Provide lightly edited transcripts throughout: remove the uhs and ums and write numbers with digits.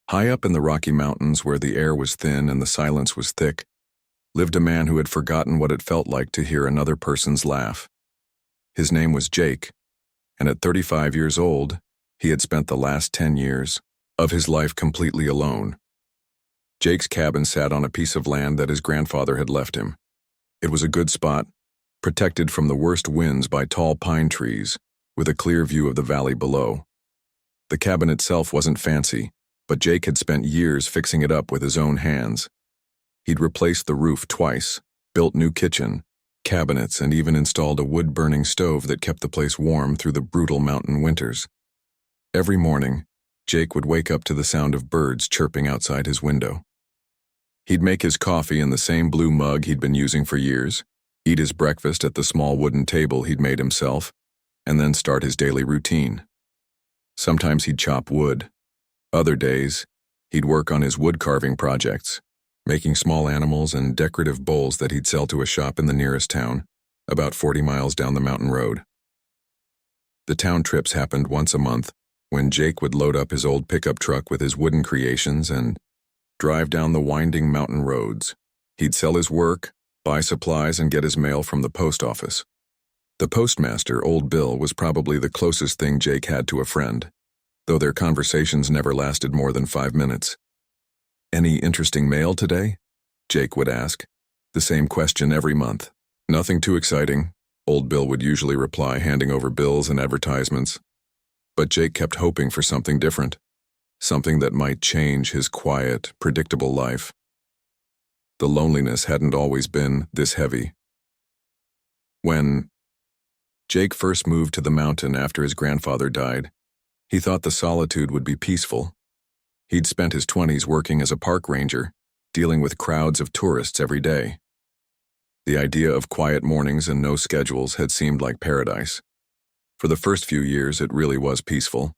High up in the Rocky Mountains, where the air was thin and the silence was thick, lived a man who had forgotten what it felt like to hear another person's laugh. His name was Jake, and at 35 years old, he had spent the last 10 years of his life completely alone. Jake's cabin sat on a piece of land that his grandfather had left him. It was a good spot, protected from the worst winds by tall pine trees, with a clear view of the valley below. The cabin itself wasn't fancy, but Jake had spent years fixing it up with his own hands. He'd replaced the roof twice, built new kitchen, cabinets, and even installed a wood-burning stove that kept the place warm through the brutal mountain winters. Every morning, Jake would wake up to the sound of birds chirping outside his window. He'd make his coffee in the same blue mug he'd been using for years, eat his breakfast at the small wooden table he'd made himself, and then start his daily routine. Sometimes he'd chop wood. Other days, he'd work on his wood-carving projects, making small animals and decorative bowls that he'd sell to a shop in the nearest town, about 40 miles down the mountain road. The town trips happened once a month, when Jake would load up his old pickup truck with his wooden creations and drive down the winding mountain roads. He'd sell his work, buy supplies, and get his mail from the post office. The postmaster, Old Bill, was probably the closest thing Jake had to a friend, though their conversations never lasted more than 5 minutes. "Any interesting mail today?" Jake would ask, the same question every month. "Nothing too exciting," Old Bill would usually reply, handing over bills and advertisements. But Jake kept hoping for something different, something that might change his quiet, predictable life. The loneliness hadn't always been this heavy. When Jake first moved to the mountain after his grandfather died, he thought the solitude would be peaceful. He'd spent his 20s working as a park ranger, dealing with crowds of tourists every day. The idea of quiet mornings and no schedules had seemed like paradise. For the first few years, it really was peaceful.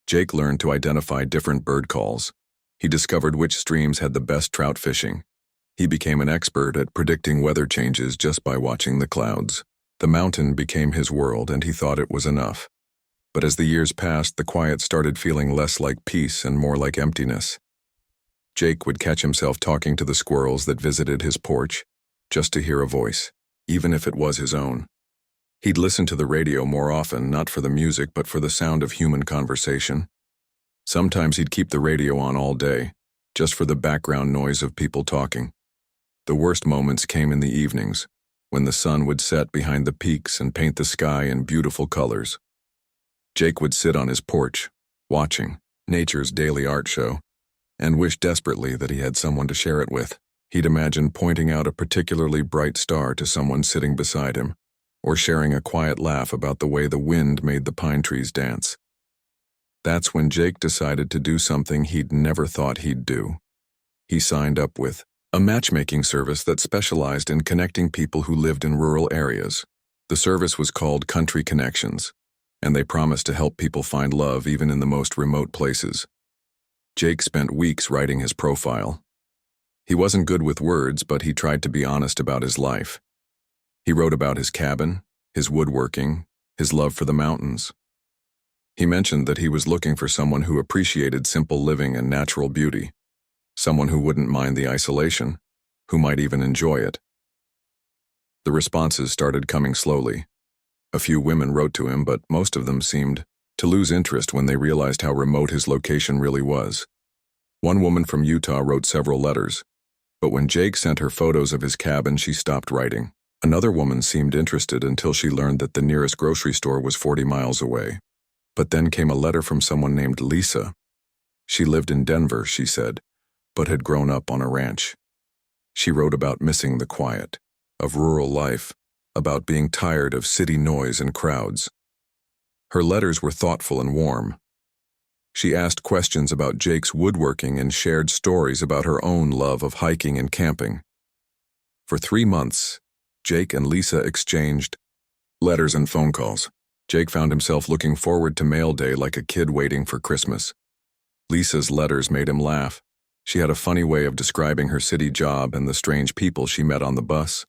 Jake learned to identify different bird calls. He discovered which streams had the best trout fishing. He became an expert at predicting weather changes just by watching the clouds. The mountain became his world, and he thought it was enough. But as the years passed, the quiet started feeling less like peace and more like emptiness. Jake would catch himself talking to the squirrels that visited his porch, just to hear a voice, even if it was his own. He'd listen to the radio more often, not for the music, but for the sound of human conversation. Sometimes he'd keep the radio on all day, just for the background noise of people talking. The worst moments came in the evenings, when the sun would set behind the peaks and paint the sky in beautiful colors. Jake would sit on his porch, watching nature's daily art show, and wish desperately that he had someone to share it with. He'd imagine pointing out a particularly bright star to someone sitting beside him, or sharing a quiet laugh about the way the wind made the pine trees dance. That's when Jake decided to do something he'd never thought he'd do. He signed up with a matchmaking service that specialized in connecting people who lived in rural areas. The service was called Country Connections, and they promised to help people find love even in the most remote places. Jake spent weeks writing his profile. He wasn't good with words, but he tried to be honest about his life. He wrote about his cabin, his woodworking, his love for the mountains. He mentioned that he was looking for someone who appreciated simple living and natural beauty, someone who wouldn't mind the isolation, who might even enjoy it. The responses started coming slowly. A few women wrote to him, but most of them seemed to lose interest when they realized how remote his location really was. One woman from Utah wrote several letters, but when Jake sent her photos of his cabin, she stopped writing. Another woman seemed interested until she learned that the nearest grocery store was 40 miles away. But then came a letter from someone named Lisa. She lived in Denver, she said, but had grown up on a ranch. She wrote about missing the quiet of rural life, about being tired of city noise and crowds. Her letters were thoughtful and warm. She asked questions about Jake's woodworking and shared stories about her own love of hiking and camping. For 3 months, Jake and Lisa exchanged letters and phone calls. Jake found himself looking forward to mail day like a kid waiting for Christmas. Lisa's letters made him laugh. She had a funny way of describing her city job and the strange people she met on the bus.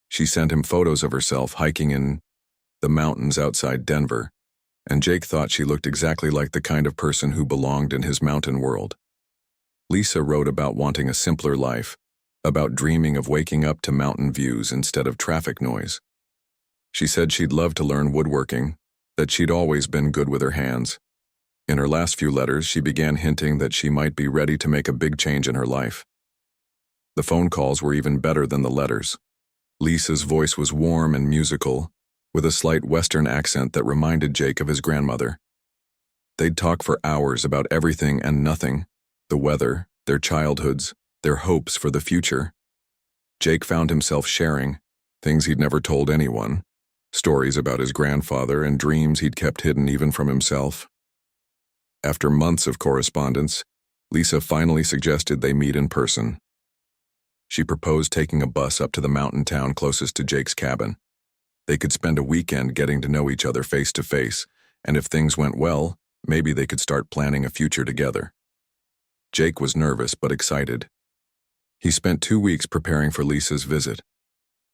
She sent him photos of herself hiking in the mountains outside Denver, and Jake thought she looked exactly like the kind of person who belonged in his mountain world. Lisa wrote about wanting a simpler life, about dreaming of waking up to mountain views instead of traffic noise. She said she'd love to learn woodworking, that she'd always been good with her hands. In her last few letters, she began hinting that she might be ready to make a big change in her life. The phone calls were even better than the letters. Lisa's voice was warm and musical, with a slight Western accent that reminded Jake of his grandmother. They'd talk for hours about everything and nothing, the weather, their childhoods, their hopes for the future. Jake found himself sharing things he'd never told anyone, stories about his grandfather and dreams he'd kept hidden even from himself. After months of correspondence, Lisa finally suggested they meet in person. She proposed taking a bus up to the mountain town closest to Jake's cabin. They could spend a weekend getting to know each other face to face, and if things went well, maybe they could start planning a future together. Jake was nervous but excited. He spent 2 weeks preparing for Lisa's visit.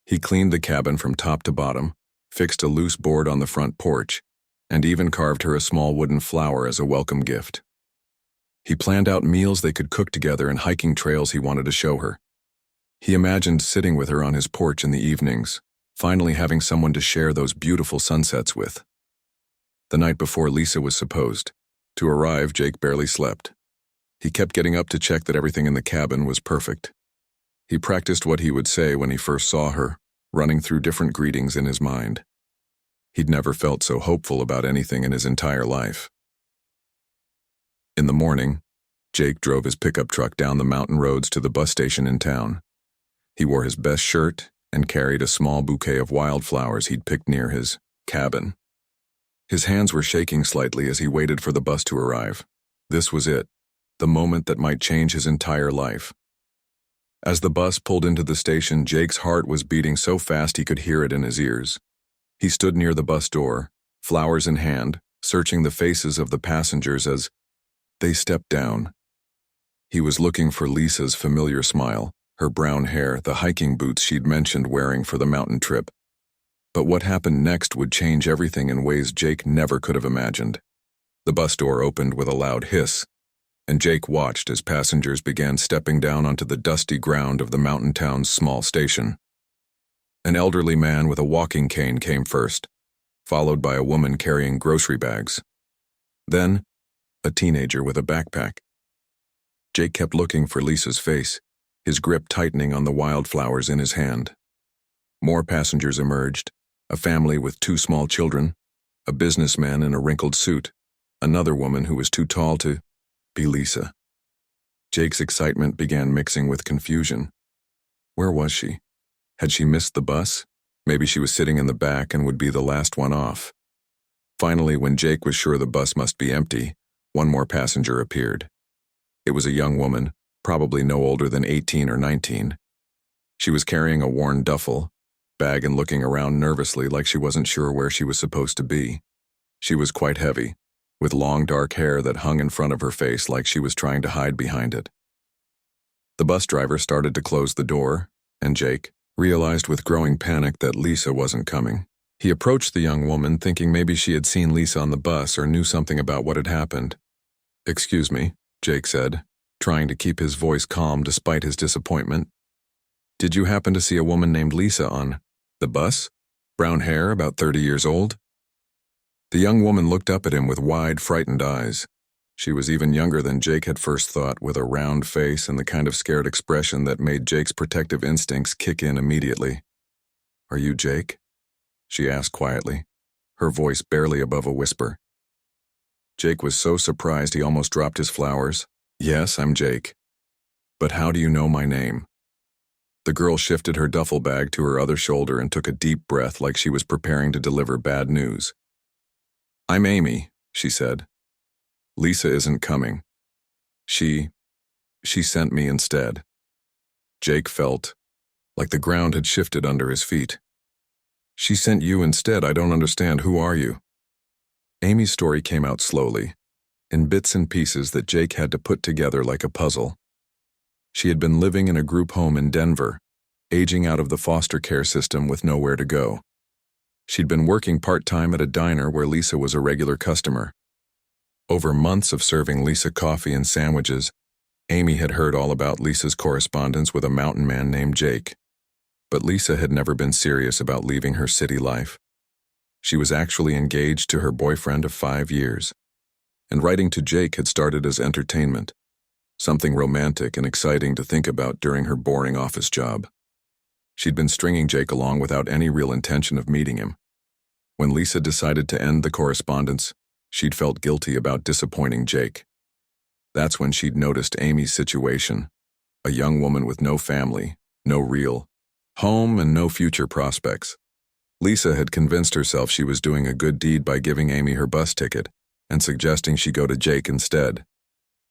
He cleaned the cabin from top to bottom, fixed a loose board on the front porch, and even carved her a small wooden flower as a welcome gift. He planned out meals they could cook together and hiking trails he wanted to show her. He imagined sitting with her on his porch in the evenings, finally having someone to share those beautiful sunsets with. The night before Lisa was supposed to arrive, Jake barely slept. He kept getting up to check that everything in the cabin was perfect. He practiced what he would say when he first saw her, running through different greetings in his mind. He'd never felt so hopeful about anything in his entire life. In the morning, Jake drove his pickup truck down the mountain roads to the bus station in town. He wore his best shirt and carried a small bouquet of wildflowers he'd picked near his cabin. His hands were shaking slightly as he waited for the bus to arrive. This was it, the moment that might change his entire life. As the bus pulled into the station, Jake's heart was beating so fast he could hear it in his ears. He stood near the bus door, flowers in hand, searching the faces of the passengers as they stepped down. He was looking for Lisa's familiar smile, her brown hair, the hiking boots she'd mentioned wearing for the mountain trip. But what happened next would change everything in ways Jake never could have imagined. The bus door opened with a loud hiss, and Jake watched as passengers began stepping down onto the dusty ground of the mountain town's small station. An elderly man with a walking cane came first, followed by a woman carrying grocery bags. Then, a teenager with a backpack. Jake kept looking for Lisa's face, his grip tightening on the wildflowers in his hand. More passengers emerged, a family with 2 small children, a businessman in a wrinkled suit, another woman who was too tall to be Lisa. Jake's excitement began mixing with confusion. Where was she? Had she missed the bus? Maybe she was sitting in the back and would be the last one off. Finally, when Jake was sure the bus must be empty, one more passenger appeared. It was a young woman, probably no older than 18 or 19. She was carrying a worn duffel bag and looking around nervously like she wasn't sure where she was supposed to be. She was quite heavy, with long dark hair that hung in front of her face like she was trying to hide behind it. The bus driver started to close the door, and Jake realized with growing panic that Lisa wasn't coming. He approached the young woman thinking maybe she had seen Lisa on the bus or knew something about what had happened. "Excuse me," Jake said, trying to keep his voice calm despite his disappointment. "Did you happen to see a woman named Lisa on the bus? Brown hair, about 30 years old?" The young woman looked up at him with wide, frightened eyes. She was even younger than Jake had first thought, with a round face and the kind of scared expression that made Jake's protective instincts kick in immediately. "Are you Jake?" she asked quietly, her voice barely above a whisper. Jake was so surprised he almost dropped his flowers. "Yes, I'm Jake. But how do you know my name?" The girl shifted her duffel bag to her other shoulder and took a deep breath like she was preparing to deliver bad news. "I'm Amy," she said. "Lisa isn't coming. She sent me instead." Jake felt like the ground had shifted under his feet. "She sent you instead? I don't understand. Who are you?" Amy's story came out slowly, in bits and pieces that Jake had to put together like a puzzle. She had been living in a group home in Denver, aging out of the foster care system with nowhere to go. She'd been working part-time at a diner where Lisa was a regular customer. Over months of serving Lisa coffee and sandwiches, Amy had heard all about Lisa's correspondence with a mountain man named Jake. But Lisa had never been serious about leaving her city life. She was actually engaged to her boyfriend of 5 years. And writing to Jake had started as entertainment, something romantic and exciting to think about during her boring office job. She'd been stringing Jake along without any real intention of meeting him. When Lisa decided to end the correspondence, she'd felt guilty about disappointing Jake. That's when she'd noticed Amy's situation, a young woman with no family, no real home, and no future prospects. Lisa had convinced herself she was doing a good deed by giving Amy her bus ticket and suggesting she go to Jake instead.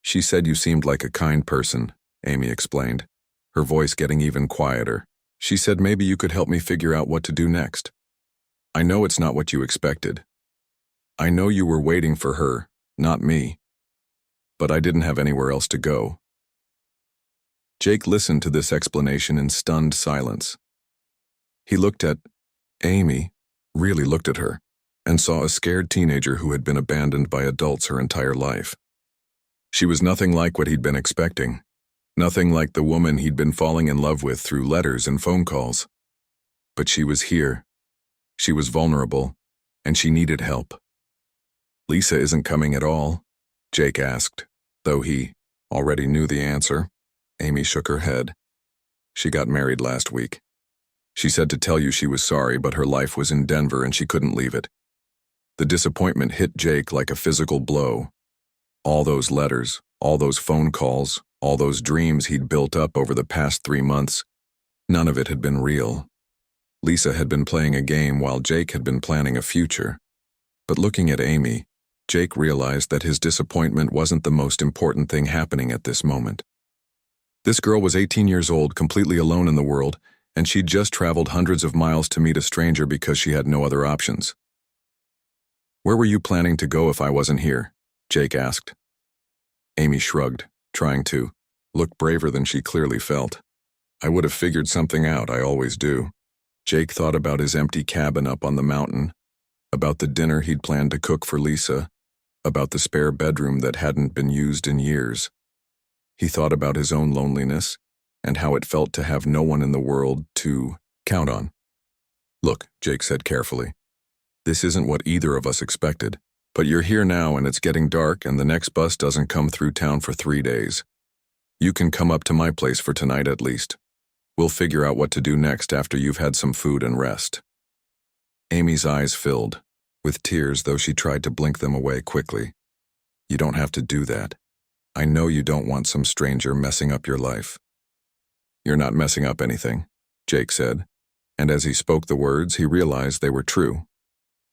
She said you seemed like a kind person, Amy explained, her voice getting even quieter. She said maybe you could help me figure out what to do next. I know it's not what you expected. I know you were waiting for her, not me. But I didn't have anywhere else to go. Jake listened to this explanation in stunned silence. He looked at Amy, really looked at her, and saw a scared teenager who had been abandoned by adults her entire life. She was nothing like what he'd been expecting, nothing like the woman he'd been falling in love with through letters and phone calls. But she was here. She was vulnerable, and she needed help. Lisa isn't coming at all, Jake asked, though he already knew the answer. Amy shook her head. She got married last week. She said to tell you she was sorry, but her life was in Denver and she couldn't leave it. The disappointment hit Jake like a physical blow. All those letters, all those phone calls, all those dreams he'd built up over the past 3 months, none of it had been real. Lisa had been playing a game while Jake had been planning a future. But looking at Amy, Jake realized that his disappointment wasn't the most important thing happening at this moment. This girl was 18 years old, completely alone in the world, and she'd just traveled hundreds of miles to meet a stranger because she had no other options. Where were you planning to go if I wasn't here? Jake asked. Amy shrugged, trying to look braver than she clearly felt. I would have figured something out, I always do. Jake thought about his empty cabin up on the mountain, about the dinner he'd planned to cook for Lisa, about the spare bedroom that hadn't been used in years. He thought about his own loneliness and how it felt to have no one in the world to count on. Look, Jake said carefully, this isn't what either of us expected, but you're here now and it's getting dark and the next bus doesn't come through town for 3 days. You can come up to my place for tonight at least. We'll figure out what to do next after you've had some food and rest. Amy's eyes filled with tears, though she tried to blink them away quickly. You don't have to do that. I know you don't want some stranger messing up your life. You're not messing up anything, Jake said, and as he spoke the words, he realized they were true.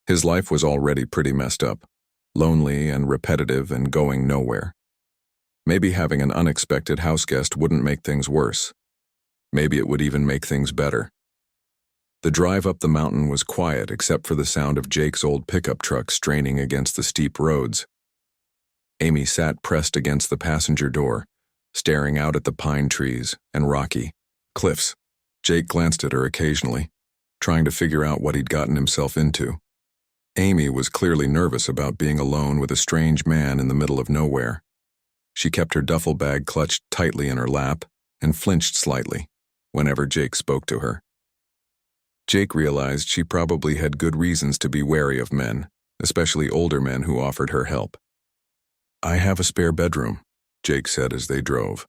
His life was already pretty messed up, lonely and repetitive and going nowhere. Maybe having an unexpected houseguest wouldn't make things worse. Maybe it would even make things better. The drive up the mountain was quiet except for the sound of Jake's old pickup truck straining against the steep roads. Amy sat pressed against the passenger door, staring out at the pine trees and rocky cliffs. Jake glanced at her occasionally, trying to figure out what he'd gotten himself into. Amy was clearly nervous about being alone with a strange man in the middle of nowhere. She kept her duffel bag clutched tightly in her lap and flinched slightly whenever Jake spoke to her. Jake realized she probably had good reasons to be wary of men, especially older men who offered her help. I have a spare bedroom, Jake said as they drove.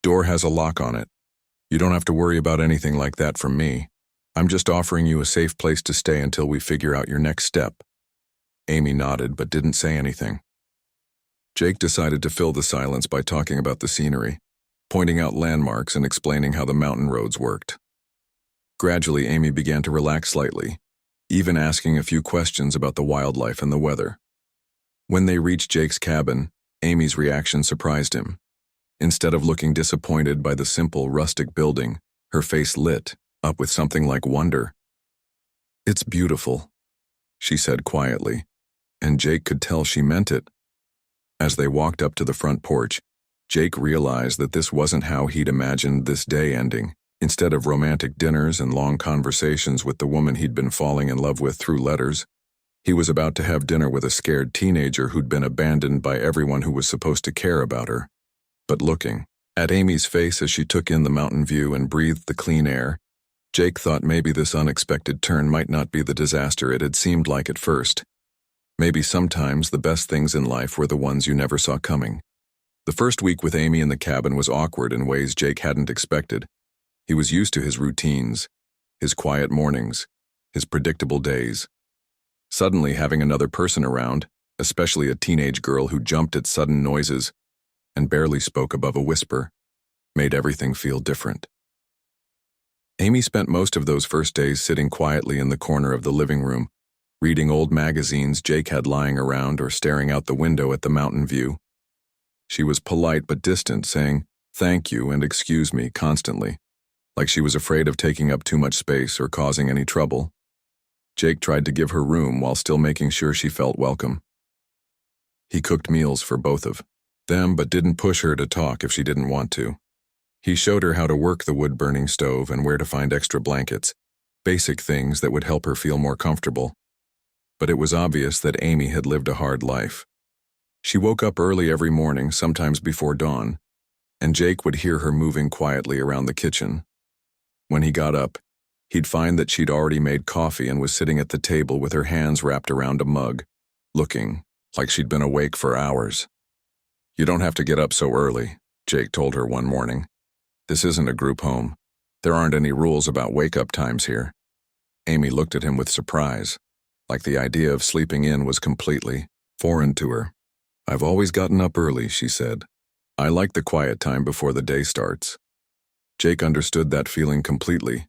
Door has a lock on it. You don't have to worry about anything like that from me. I'm just offering you a safe place to stay until we figure out your next step. Amy nodded but didn't say anything. Jake decided to fill the silence by talking about the scenery, pointing out landmarks and explaining how the mountain roads worked. Gradually, Amy began to relax slightly, even asking a few questions about the wildlife and the weather. When they reached Jake's cabin, Amy's reaction surprised him. Instead of looking disappointed by the simple, rustic building, her face lit up with something like wonder. It's beautiful, she said quietly, and Jake could tell she meant it. As they walked up to the front porch, Jake realized that this wasn't how he'd imagined this day ending. Instead of romantic dinners and long conversations with the woman he'd been falling in love with through letters, he was about to have dinner with a scared teenager who'd been abandoned by everyone who was supposed to care about her. But looking at Amy's face as she took in the mountain view and breathed the clean air, Jake thought maybe this unexpected turn might not be the disaster it had seemed like at first. Maybe sometimes the best things in life were the ones you never saw coming. The first week with Amy in the cabin was awkward in ways Jake hadn't expected. He was used to his routines, his quiet mornings, his predictable days. Suddenly having another person around, especially a teenage girl who jumped at sudden noises and barely spoke above a whisper, made everything feel different. Amy spent most of those first days sitting quietly in the corner of the living room, reading old magazines Jake had lying around or staring out the window at the mountain view. She was polite but distant, saying thank you and excuse me constantly, like she was afraid of taking up too much space or causing any trouble. Jake tried to give her room while still making sure she felt welcome. He cooked meals for both of them but didn't push her to talk if she didn't want to. He showed her how to work the wood-burning stove and where to find extra blankets, basic things that would help her feel more comfortable. But it was obvious that Amy had lived a hard life. She woke up early every morning, sometimes before dawn, and Jake would hear her moving quietly around the kitchen. When he got up, he'd find that she'd already made coffee and was sitting at the table with her hands wrapped around a mug, looking like she'd been awake for hours. "You don't have to get up so early," Jake told her one morning. "This isn't a group home. There aren't any rules about wake-up times here." Amy looked at him with surprise, like the idea of sleeping in was completely foreign to her. "I've always gotten up early," she said. "I like the quiet time before the day starts." Jake understood that feeling completely.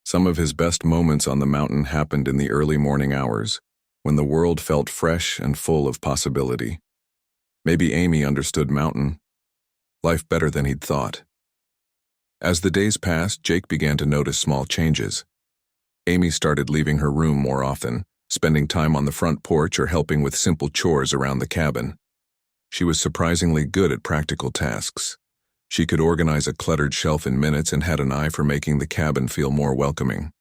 Some of his best moments on the mountain happened in the early morning hours, when the world felt fresh and full of possibility. Maybe Amy understood mountain life better than he'd thought. As the days passed, Jake began to notice small changes. Amy started leaving her room more often, spending time on the front porch or helping with simple chores around the cabin. She was surprisingly good at practical tasks. She could organize a cluttered shelf in minutes and had an eye for making the cabin feel more welcoming.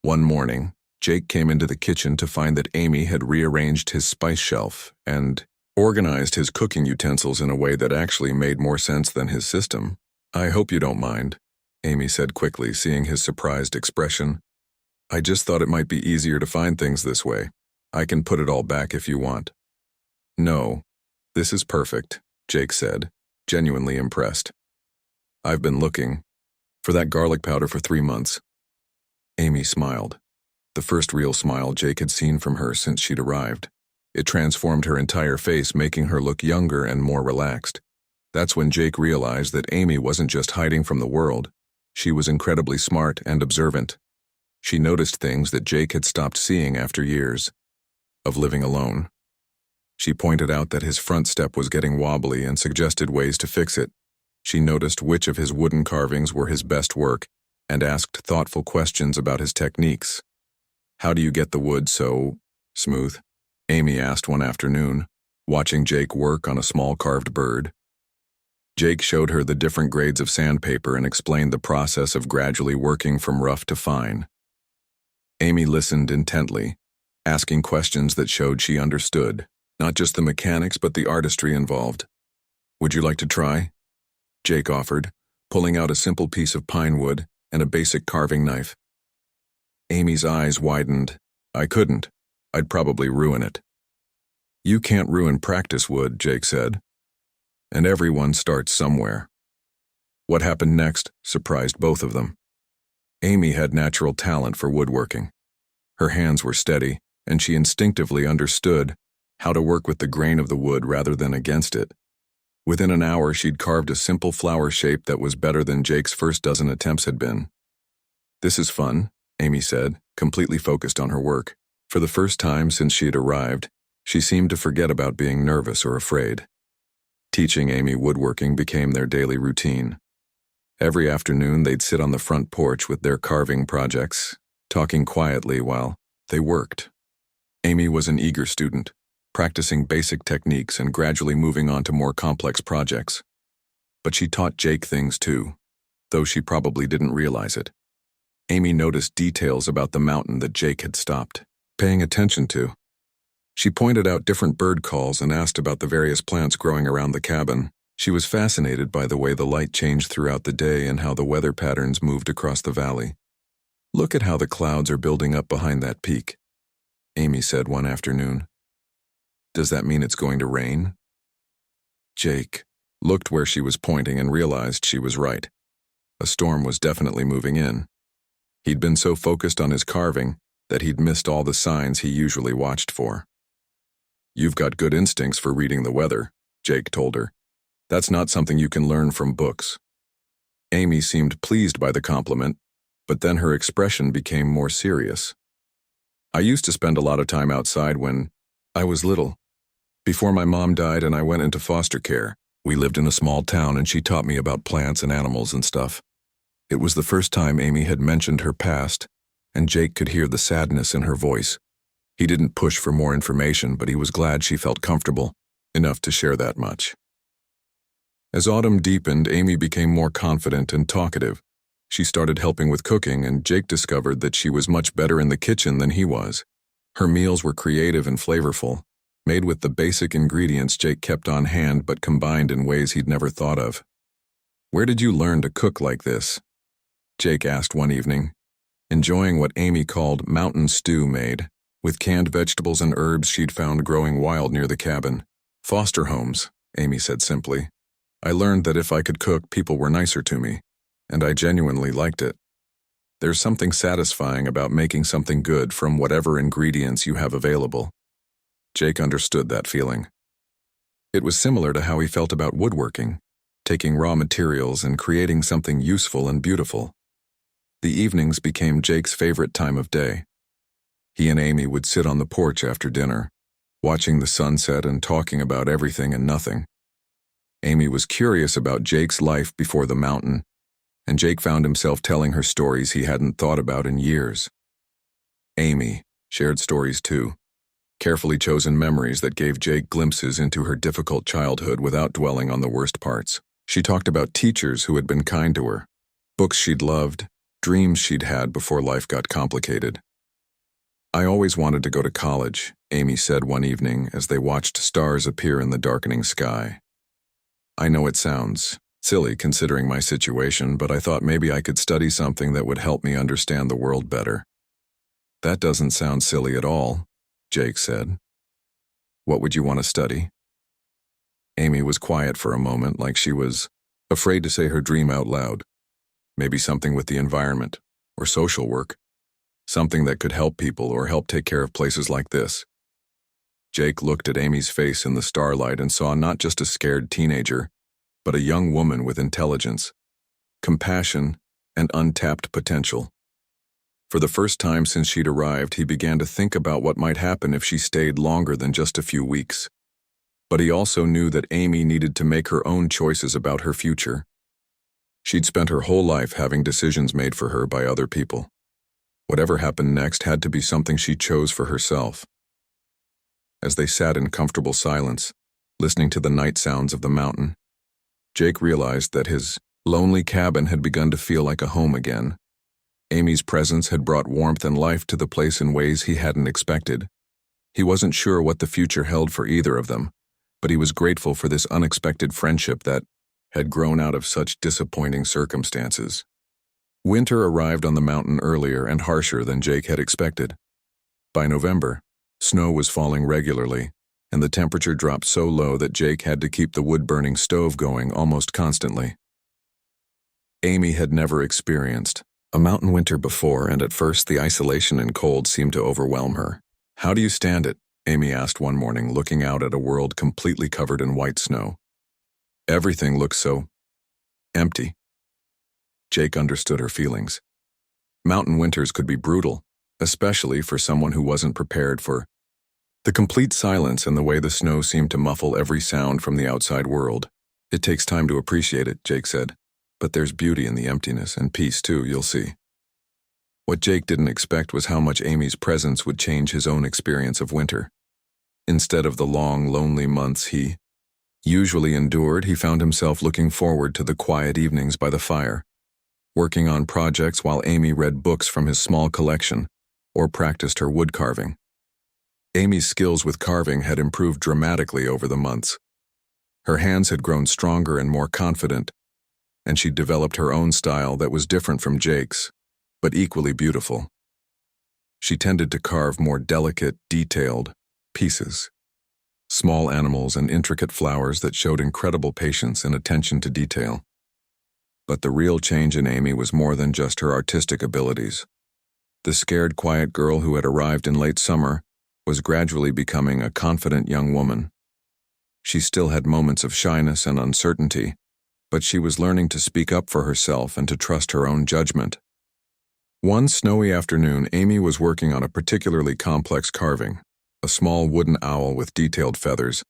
One morning, Jake came into the kitchen to find that Amy had rearranged his spice shelf and organized his cooking utensils in a way that actually made more sense than his system. "I hope you don't mind," Amy said quickly, seeing his surprised expression. "I just thought it might be easier to find things this way. I can put it all back if you want." "No, this is perfect," Jake said, genuinely impressed. "I've been looking for that garlic powder for 3 months. Amy smiled, the first real smile Jake had seen from her since she'd arrived. It transformed her entire face, making her look younger and more relaxed. That's when Jake realized that Amy wasn't just hiding from the world. She was incredibly smart and observant. She noticed things that Jake had stopped seeing after years of living alone. She pointed out that his front step was getting wobbly and suggested ways to fix it. She noticed which of his wooden carvings were his best work and asked thoughtful questions about his techniques. "How do you get the wood so smooth?" Amy asked one afternoon, watching Jake work on a small carved bird. Jake showed her the different grades of sandpaper and explained the process of gradually working from rough to fine. Amy listened intently, asking questions that showed she understood, not just the mechanics but the artistry involved. "Would you like to try?" Jake offered, pulling out a simple piece of pine wood and a basic carving knife. Amy's eyes widened. "I couldn't. I'd probably ruin it." "You can't ruin practice wood," Jake said. "And everyone starts somewhere." What happened next surprised both of them. Amy had natural talent for woodworking. Her hands were steady, and she instinctively understood how to work with the grain of the wood rather than against it. Within an hour, she'd carved a simple flower shape that was better than Jake's first dozen attempts had been. "This is fun," Amy said, completely focused on her work. For the first time since she had arrived, she seemed to forget about being nervous or afraid. Teaching Amy woodworking became their daily routine. Every afternoon, they'd sit on the front porch with their carving projects, talking quietly while they worked. Amy was an eager student, practicing basic techniques and gradually moving on to more complex projects. But she taught Jake things too. though she probably didn't realize it. Amy noticed details about the mountain that Jake had stopped paying attention to. She pointed out different bird calls and asked about the various plants growing around the cabin. She was fascinated by the way the light changed throughout the day and how the weather patterns moved across the valley. "Look at how the clouds are building up behind that peak," Amy said one afternoon. "Does that mean it's going to rain?" Jake looked where she was pointing and realized she was right. A storm was definitely moving in. He'd been so focused on his carving that he'd missed all the signs he usually watched for. "You've got good instincts for reading the weather," Jake told her. "That's not something you can learn from books." Amy seemed pleased by the compliment, but then her expression became more serious. "I used to spend a lot of time outside when I was little. Before my mom died and I went into foster care, we lived in a small town and she taught me about plants and animals and stuff." It was the first time Amy had mentioned her past, and Jake could hear the sadness in her voice. He didn't push for more information, but he was glad she felt comfortable enough to share that much. As autumn deepened, Amy became more confident and talkative. She started helping with cooking, and Jake discovered that she was much better in the kitchen than he was. Her meals were creative and flavorful, made with the basic ingredients Jake kept on hand but combined in ways he'd never thought of. "Where did you learn to cook like this?" Jake asked one evening, enjoying what Amy called mountain stew made, with canned vegetables and herbs she'd found growing wild near the cabin. "Foster homes," Amy said simply. "I learned that if I could cook, people were nicer to me, and I genuinely liked it. There's something satisfying about making something good from whatever ingredients you have available." Jake understood that feeling. It was similar to how he felt about woodworking, taking raw materials and creating something useful and beautiful. The evenings became Jake's favorite time of day. He and Amy would sit on the porch after dinner, watching the sunset and talking about everything and nothing. Amy was curious about Jake's life before the mountain, and Jake found himself telling her stories he hadn't thought about in years. Amy shared stories too, carefully chosen memories that gave Jake glimpses into her difficult childhood without dwelling on the worst parts. She talked about teachers who had been kind to her, books she'd loved, dreams she'd had before life got complicated. "I always wanted to go to college," Amy said one evening as they watched stars appear in the darkening sky. "I know it sounds silly considering my situation, but I thought maybe I could study something that would help me understand the world better." "That doesn't sound silly at all," Jake said. "What would you want to study?" Amy was quiet for a moment, like she was afraid to say her dream out loud. Maybe something with the environment, or social work. Something that could help people or help take care of places like this. Jake looked at Amy's face in the starlight and saw not just a scared teenager, but a young woman with intelligence, compassion, and untapped potential. For the first time since she'd arrived, he began to think about what might happen if she stayed longer than just a few weeks. But he also knew that Amy needed to make her own choices about her future. She'd spent her whole life having decisions made for her by other people. Whatever happened next had to be something she chose for herself. As they sat in comfortable silence, listening to the night sounds of the mountain, Jake realized that his lonely cabin had begun to feel like a home again. Amy's presence had brought warmth and life to the place in ways he hadn't expected. He wasn't sure what the future held for either of them, but he was grateful for this unexpected friendship that had grown out of such disappointing circumstances. Winter arrived on the mountain earlier and harsher than Jake had expected. By November, snow was falling regularly, and the temperature dropped so low that Jake had to keep the wood-burning stove going almost constantly. Amy had never experienced a mountain winter before, and at first the isolation and cold seemed to overwhelm her. "How do you stand it?" Amy asked one morning, looking out at a world completely covered in white snow. "Everything looks so empty." Jake understood her feelings. Mountain winters could be brutal, especially for someone who wasn't prepared for the complete silence and the way the snow seemed to muffle every sound from the outside world. "It takes time to appreciate it," Jake said, "but there's beauty in the emptiness and peace too, you'll see." What Jake didn't expect was how much Amy's presence would change his own experience of winter. Instead of the long, lonely months he usually endured, he found himself looking forward to the quiet evenings by the fire, working on projects while Amy read books from his small collection or practiced her wood carving. Amy's skills with carving had improved dramatically over the months. Her hands had grown stronger and more confident, and she'd developed her own style that was different from Jake's, but equally beautiful. She tended to carve more delicate, detailed pieces, small animals and intricate flowers that showed incredible patience and attention to detail. But the real change in Amy was more than just her artistic abilities. The scared, quiet girl who had arrived in late summer was gradually becoming a confident young woman. She still had moments of shyness and uncertainty, but she was learning to speak up for herself and to trust her own judgment. One snowy afternoon, Amy was working on a particularly complex carving, a small wooden owl with detailed feathers,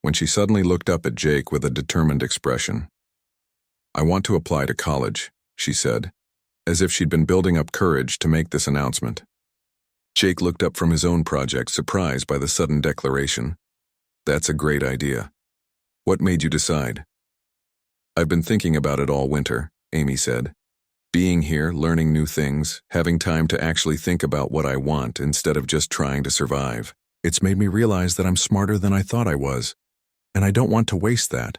when she suddenly looked up at Jake with a determined expression. "I want to apply to college," she said, as if she'd been building up courage to make this announcement. Jake looked up from his own project, surprised by the sudden declaration. "That's a great idea. What made you decide?" "I've been thinking about it all winter," Amy said. "Being here, learning new things, having time to actually think about what I want instead of just trying to survive. It's made me realize that I'm smarter than I thought I was, and I don't want to waste that."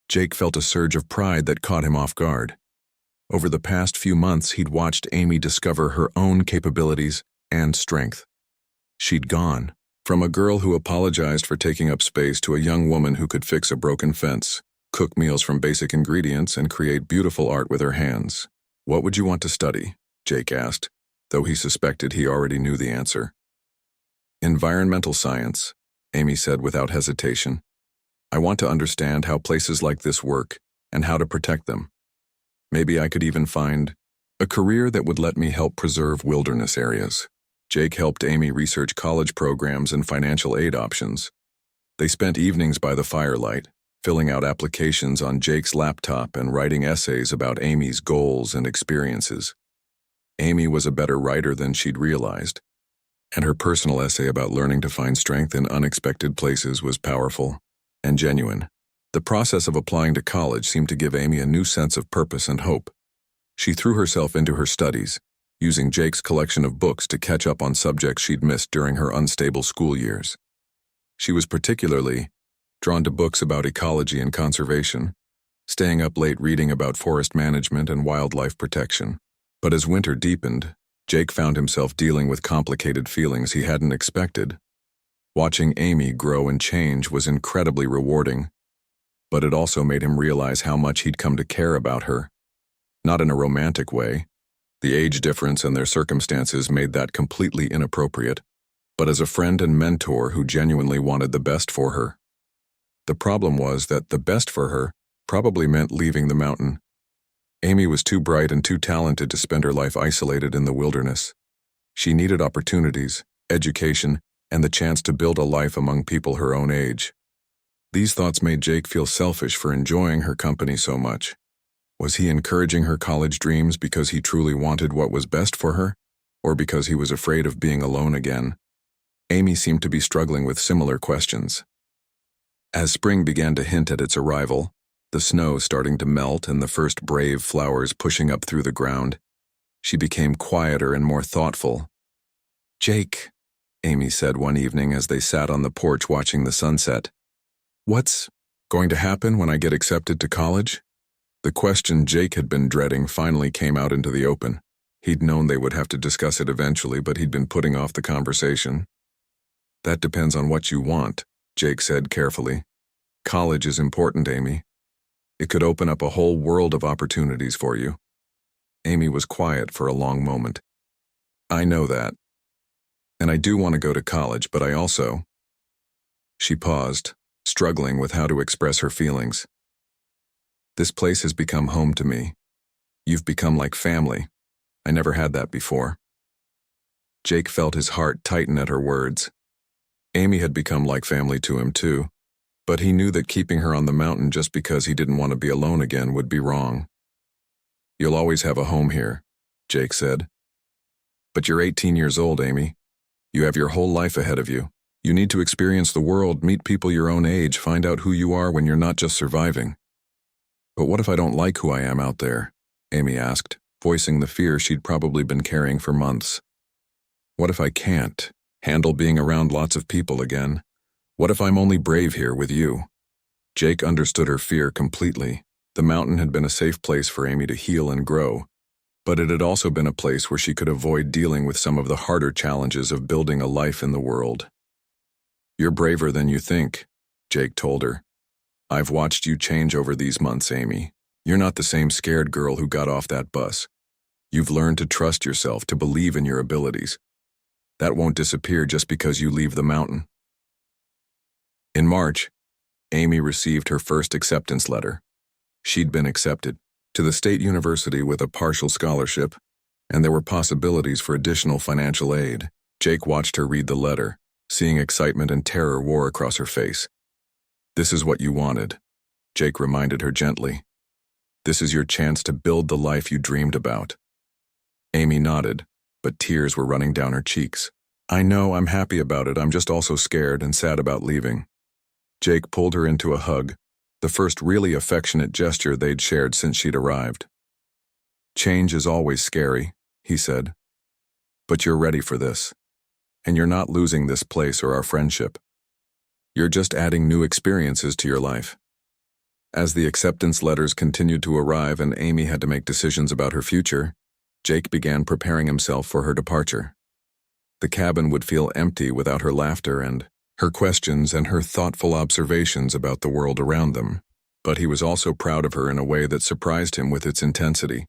Jake felt a surge of pride that caught him off guard. Over the past few months, he'd watched Amy discover her own capabilities and strength. She'd gone from a girl who apologized for taking up space to a young woman who could fix a broken fence, cook meals from basic ingredients, and create beautiful art with her hands. "What would you want to study?" Jake asked, though he suspected he already knew the answer. "Environmental science," Amy said without hesitation. "I want to understand how places like this work and how to protect them. Maybe I could even find a career that would let me help preserve wilderness areas." Jake helped Amy research college programs and financial aid options. They spent evenings by the firelight, filling out applications on Jake's laptop and writing essays about Amy's goals and experiences. Amy was a better writer than she'd realized, and her personal essay about learning to find strength in unexpected places was powerful and genuine. The process of applying to college seemed to give Amy a new sense of purpose and hope. She threw herself into her studies, using Jake's collection of books to catch up on subjects she'd missed during her unstable school years. She was particularly drawn to books about ecology and conservation, staying up late reading about forest management and wildlife protection. But as winter deepened, Jake found himself dealing with complicated feelings he hadn't expected. Watching Amy grow and change was incredibly rewarding, but it also made him realize how much he'd come to care about her. Not in a romantic way. The age difference and their circumstances made that completely inappropriate, but as a friend and mentor who genuinely wanted the best for her. The problem was that the best for her probably meant leaving the mountain. Amy was too bright and too talented to spend her life isolated in the wilderness. She needed opportunities, education, and the chance to build a life among people her own age. These thoughts made Jake feel selfish for enjoying her company so much. Was he encouraging her college dreams because he truly wanted what was best for her, or because he was afraid of being alone again? Amy seemed to be struggling with similar questions. As spring began to hint at its arrival, the snow starting to melt and the first brave flowers pushing up through the ground, she became quieter and more thoughtful. "Jake," Amy said one evening as they sat on the porch watching the sunset, "what's going to happen when I get accepted to college?" The question Jake had been dreading finally came out into the open. He'd known they would have to discuss it eventually, but he'd been putting off the conversation. "That depends on what you want," Jake said carefully. "College is important, Amy. It could open up a whole world of opportunities for you." Amy was quiet for a long moment. "I know that. And I do want to go to college, but I also—" She paused, struggling with how to express her feelings. "This place has become home to me. You've become like family. I never had that before." Jake felt his heart tighten at her words. Amy had become like family to him too, but he knew that keeping her on the mountain just because he didn't want to be alone again would be wrong. "You'll always have a home here," Jake said. "But you're 18 years old, Amy. You have your whole life ahead of you. You need to experience the world, meet people your own age, find out who you are when you're not just surviving." "But what if I don't like who I am out there?" Amy asked, voicing the fear she'd probably been carrying for months. What if I can't handle being around lots of people again? What if I'm only brave here with you? Jake understood her fear completely. The mountain had been a safe place for Amy to heal and grow, but it had also been a place where she could avoid dealing with some of the harder challenges of building a life in the world. You're braver than you think, Jake told her. I've watched you change over these months, Amy. You're not the same scared girl who got off that bus. You've learned to trust yourself, to believe in your abilities. That won't disappear just because you leave the mountain. In March, Amy received her first acceptance letter. She'd been accepted to the state university with a partial scholarship, and there were possibilities for additional financial aid. Jake watched her read the letter, seeing excitement and terror war across her face. This is what you wanted, Jake reminded her gently. This is your chance to build the life you dreamed about. Amy nodded, but tears were running down her cheeks. I know, I'm happy about it. I'm just also scared and sad about leaving. Jake pulled her into a hug, the first really affectionate gesture they'd shared since she'd arrived. Change is always scary, he said. But you're ready for this. And you're not losing this place or our friendship. You're just adding new experiences to your life. As the acceptance letters continued to arrive and Amy had to make decisions about her future, Jake began preparing himself for her departure. The cabin would feel empty without her laughter and her questions and her thoughtful observations about the world around them, but he was also proud of her in a way that surprised him with its intensity.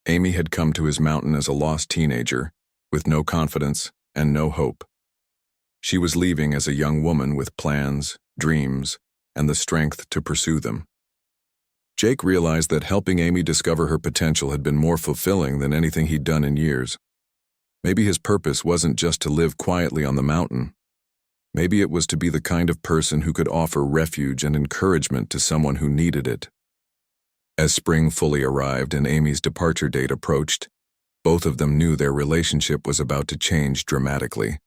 Amy had come to his mountain as a lost teenager, with no confidence and no hope. She was leaving as a young woman with plans, dreams, and the strength to pursue them. Jake realized that helping Amy discover her potential had been more fulfilling than anything he'd done in years. Maybe his purpose wasn't just to live quietly on the mountain. Maybe it was to be the kind of person who could offer refuge and encouragement to someone who needed it. As spring fully arrived and Amy's departure date approached, both of them knew their relationship was about to change dramatically.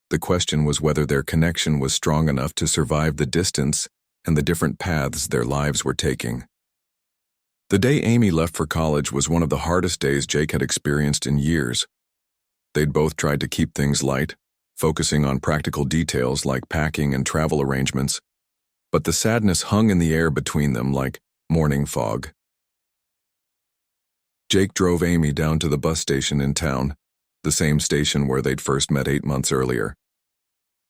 The question was whether their connection was strong enough to survive the distance and the different paths their lives were taking. The day Amy left for college was one of the hardest days Jake had experienced in years. They'd both tried to keep things light, focusing on practical details like packing and travel arrangements, but the sadness hung in the air between them like morning fog. Jake drove Amy down to the bus station in town, the same station where they'd first met 8 months earlier.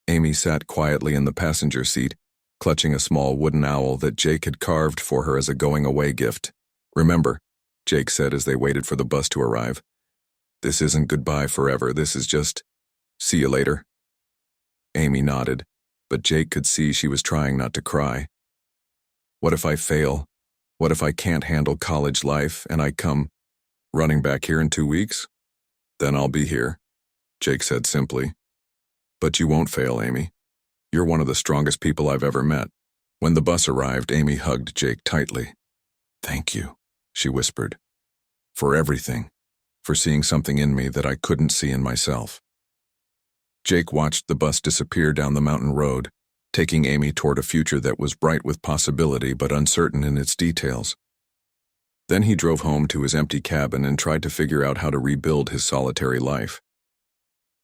Amy sat quietly in the passenger seat, clutching a small wooden owl that Jake had carved for her as a going-away gift. Remember, Jake said as they waited for the bus to arrive, this isn't goodbye forever, this is just, see you later. Amy nodded, but Jake could see she was trying not to cry. What if I fail? What if I can't handle college life and I come running back here in 2 weeks? Then I'll be here, Jake said simply. But you won't fail, Amy. You're one of the strongest people I've ever met. When the bus arrived, Amy hugged Jake tightly. Thank you, she whispered. For everything. For seeing something in me that I couldn't see in myself. Jake watched the bus disappear down the mountain road, taking Amy toward a future that was bright with possibility but uncertain in its details. Then he drove home to his empty cabin and tried to figure out how to rebuild his solitary life.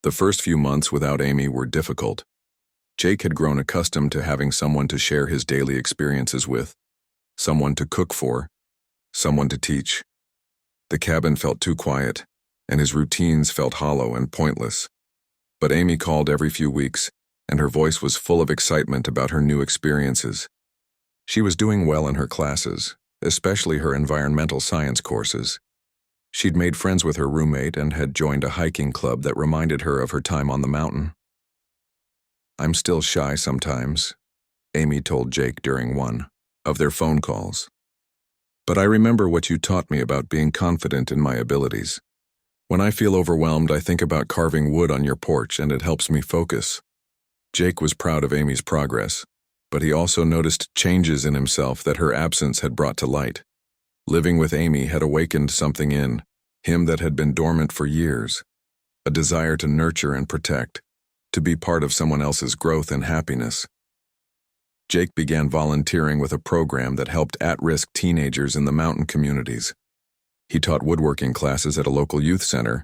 The first few months without Amy were difficult. Jake had grown accustomed to having someone to share his daily experiences with, someone to cook for, someone to teach. The cabin felt too quiet, and his routines felt hollow and pointless. But Amy called every few weeks, and her voice was full of excitement about her new experiences. She was doing well in her classes, especially her environmental science courses. She'd made friends with her roommate and had joined a hiking club that reminded her of her time on the mountain. I'm still shy sometimes, Amy told Jake during one of their phone calls. But I remember what you taught me about being confident in my abilities. When I feel overwhelmed, I think about carving wood on your porch and it helps me focus. Jake was proud of Amy's progress, but he also noticed changes in himself that her absence had brought to light. Living with Amy had awakened something in him that had been dormant for years, a desire to nurture and protect, to be part of someone else's growth and happiness. Jake began volunteering with a program that helped at-risk teenagers in the mountain communities. He taught woodworking classes at a local youth center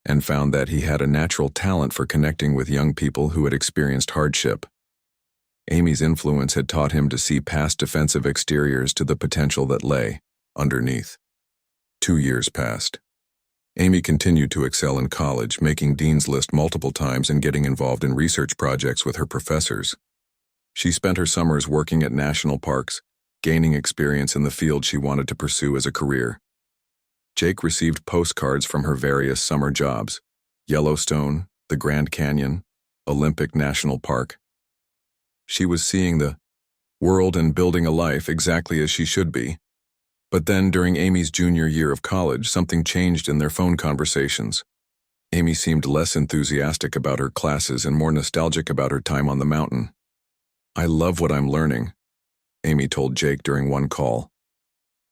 and found that he had a natural talent for connecting with young people who had experienced hardship. Amy's influence had taught him to see past defensive exteriors to the potential that lay underneath. 2 years passed. Amy continued to excel in college, making Dean's List multiple times and getting involved in research projects with her professors. She spent her summers working at national parks, gaining experience in the field she wanted to pursue as a career. Jake received postcards from her various summer jobs: Yellowstone, the Grand Canyon, Olympic National Park. She was seeing the world and building a life exactly as she should be. But then, during Amy's junior year of college, something changed in their phone conversations. Amy seemed less enthusiastic about her classes and more nostalgic about her time on the mountain. "I love what I'm learning," Amy told Jake during one call.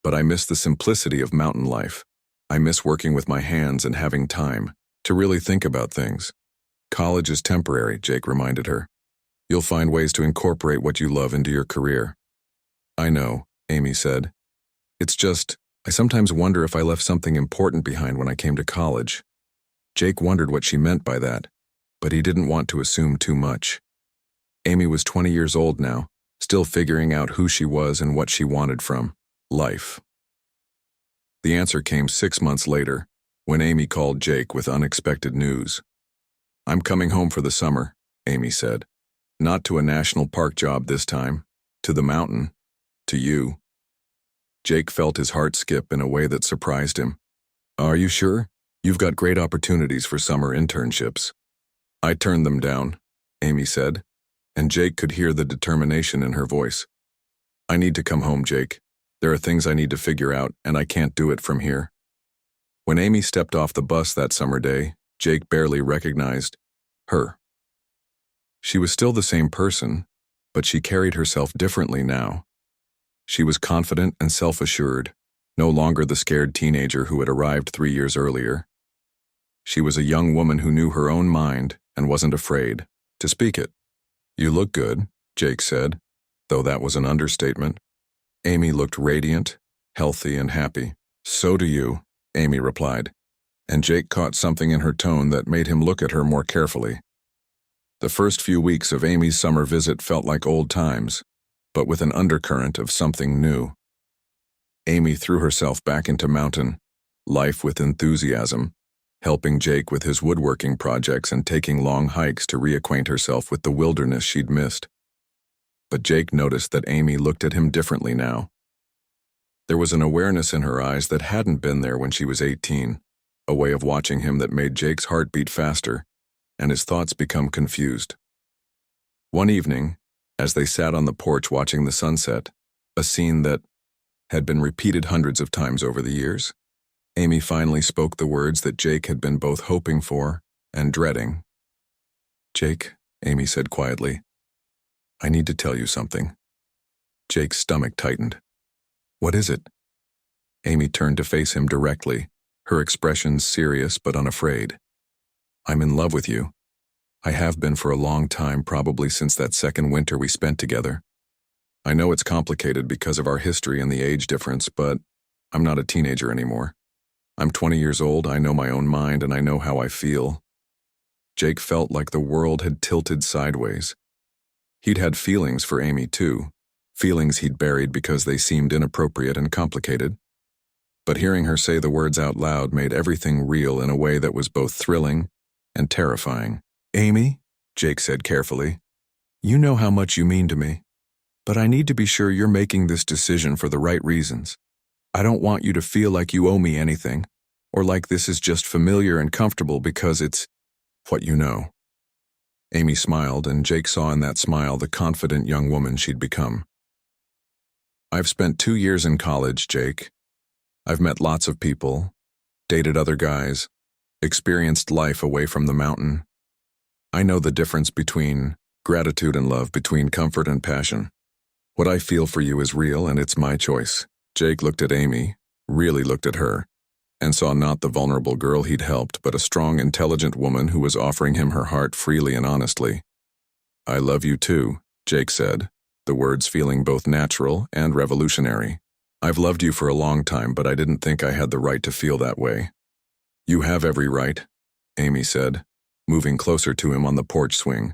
"But I miss the simplicity of mountain life. I miss working with my hands and having time to really think about things." "College is temporary," Jake reminded her. "You'll find ways to incorporate what you love into your career." "I know," Amy said. "It's just, I sometimes wonder if I left something important behind when I came to college." Jake wondered what she meant by that, but he didn't want to assume too much. Amy was 20 years old now, still figuring out who she was and what she wanted from life. The answer came 6 months later, when Amy called Jake with unexpected news. "I'm coming home for the summer," Amy said. "Not to a national park job this time. To the mountain. To you." Jake felt his heart skip in a way that surprised him. "Are you sure? You've got great opportunities for summer internships." "I turned them down," Amy said, and Jake could hear the determination in her voice. "I need to come home, Jake. There are things I need to figure out, and I can't do it from here." When Amy stepped off the bus that summer day, Jake barely recognized her. She was still the same person, but she carried herself differently now. She was confident and self-assured, no longer the scared teenager who had arrived 3 years earlier. She was a young woman who knew her own mind and wasn't afraid to speak it. "You look good," Jake said, though that was an understatement. Amy looked radiant, healthy, and happy. "So do you," Amy replied, and Jake caught something in her tone that made him look at her more carefully. The first few weeks of Amy's summer visit felt like old times, but with an undercurrent of something new. Amy threw herself back into mountain life with enthusiasm, helping Jake with his woodworking projects and taking long hikes to reacquaint herself with the wilderness she'd missed. But Jake noticed that Amy looked at him differently now. There was an awareness in her eyes that hadn't been there when she was 18, a way of watching him that made Jake's heart beat faster and his thoughts become confused. One evening, as they sat on the porch watching the sunset, a scene that had been repeated hundreds of times over the years, Amy finally spoke the words that Jake had been both hoping for and dreading. "Jake," Amy said quietly, "I need to tell you something." Jake's stomach tightened. "What is it?" Amy turned to face him directly, her expression serious but unafraid. "I'm in love with you. I have been for a long time, probably since that second winter we spent together. I know it's complicated because of our history and the age difference, but I'm not a teenager anymore. I'm 20 years old, I know my own mind, and I know how I feel." Jake felt like the world had tilted sideways. He'd had feelings for Amy too, feelings he'd buried because they seemed inappropriate and complicated. But hearing her say the words out loud made everything real in a way that was both thrilling and terrifying. "Amy," Jake said carefully, "you know how much you mean to me, but I need to be sure you're making this decision for the right reasons. I don't want you to feel like you owe me anything, or like this is just familiar and comfortable because it's what you know." Amy smiled, and Jake saw in that smile the confident young woman she'd become. "I've spent 2 years in college, Jake. I've met lots of people, dated other guys, experienced life away from the mountain. I know the difference between gratitude and love, between comfort and passion. What I feel for you is real, and it's my choice." Jake looked at Amy, really looked at her, and saw not the vulnerable girl he'd helped, but a strong, intelligent woman who was offering him her heart freely and honestly. "I love you too," Jake said, the words feeling both natural and revolutionary. I've loved you for a long time, but I didn't think I had the right to feel that way. You have every right, Amy said, moving closer to him on the porch swing.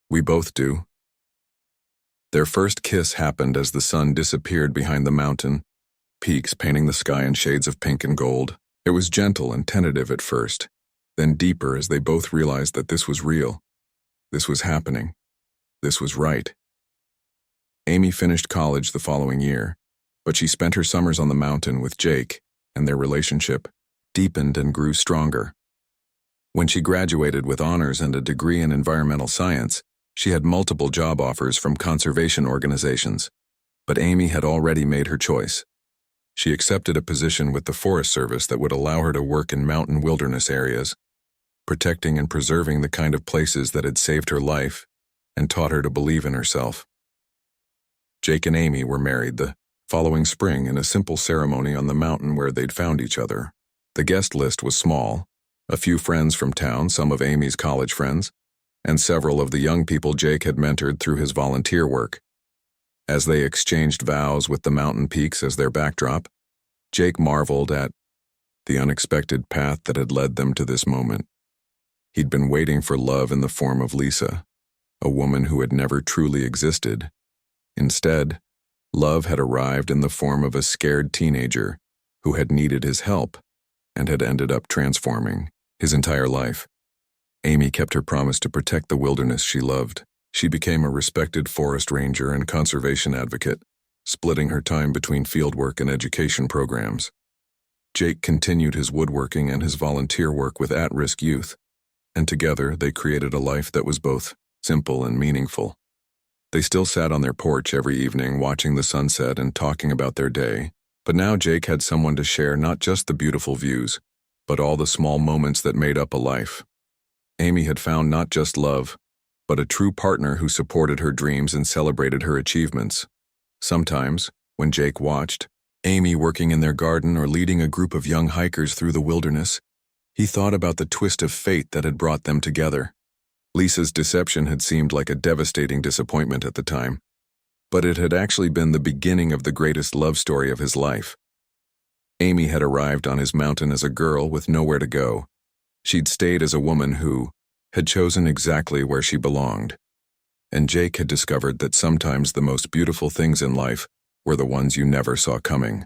We both do. Their first kiss happened as the sun disappeared behind the mountain, peaks painting the sky in shades of pink and gold. It was gentle and tentative at first, then deeper as they both realized that this was real. This was happening. This was right. Amy finished college the following year, but she spent her summers on the mountain with Jake, and their relationship deepened and grew stronger. When she graduated with honors and a degree in environmental science, she had multiple job offers from conservation organizations, but Amy had already made her choice. She accepted a position with the Forest Service that would allow her to work in mountain wilderness areas, protecting and preserving the kind of places that had saved her life and taught her to believe in herself. Jake and Amy were married the following spring in a simple ceremony on the mountain where they'd found each other. The guest list was small, a few friends from town, some of Amy's college friends, and several of the young people Jake had mentored through his volunteer work. As they exchanged vows with the mountain peaks as their backdrop, Jake marveled at the unexpected path that had led them to this moment. He'd been waiting for love in the form of Lisa, a woman who had never truly existed. Instead, love had arrived in the form of a scared teenager who had needed his help and had ended up transforming his entire life. Amy kept her promise to protect the wilderness she loved. She became a respected forest ranger and conservation advocate, splitting her time between fieldwork and education programs. Jake continued his woodworking and his volunteer work with at-risk youth, and together they created a life that was both simple and meaningful. They still sat on their porch every evening watching the sunset and talking about their day, but now Jake had someone to share not just the beautiful views, but all the small moments that made up a life. Amy had found not just love, but a true partner who supported her dreams and celebrated her achievements. Sometimes, when Jake watched Amy working in their garden or leading a group of young hikers through the wilderness, he thought about the twist of fate that had brought them together. Lisa's deception had seemed like a devastating disappointment at the time, but it had actually been the beginning of the greatest love story of his life. Amy had arrived on his mountain as a girl with nowhere to go. She'd stayed as a woman who had chosen exactly where she belonged. And Jake had discovered that sometimes the most beautiful things in life were the ones you never saw coming.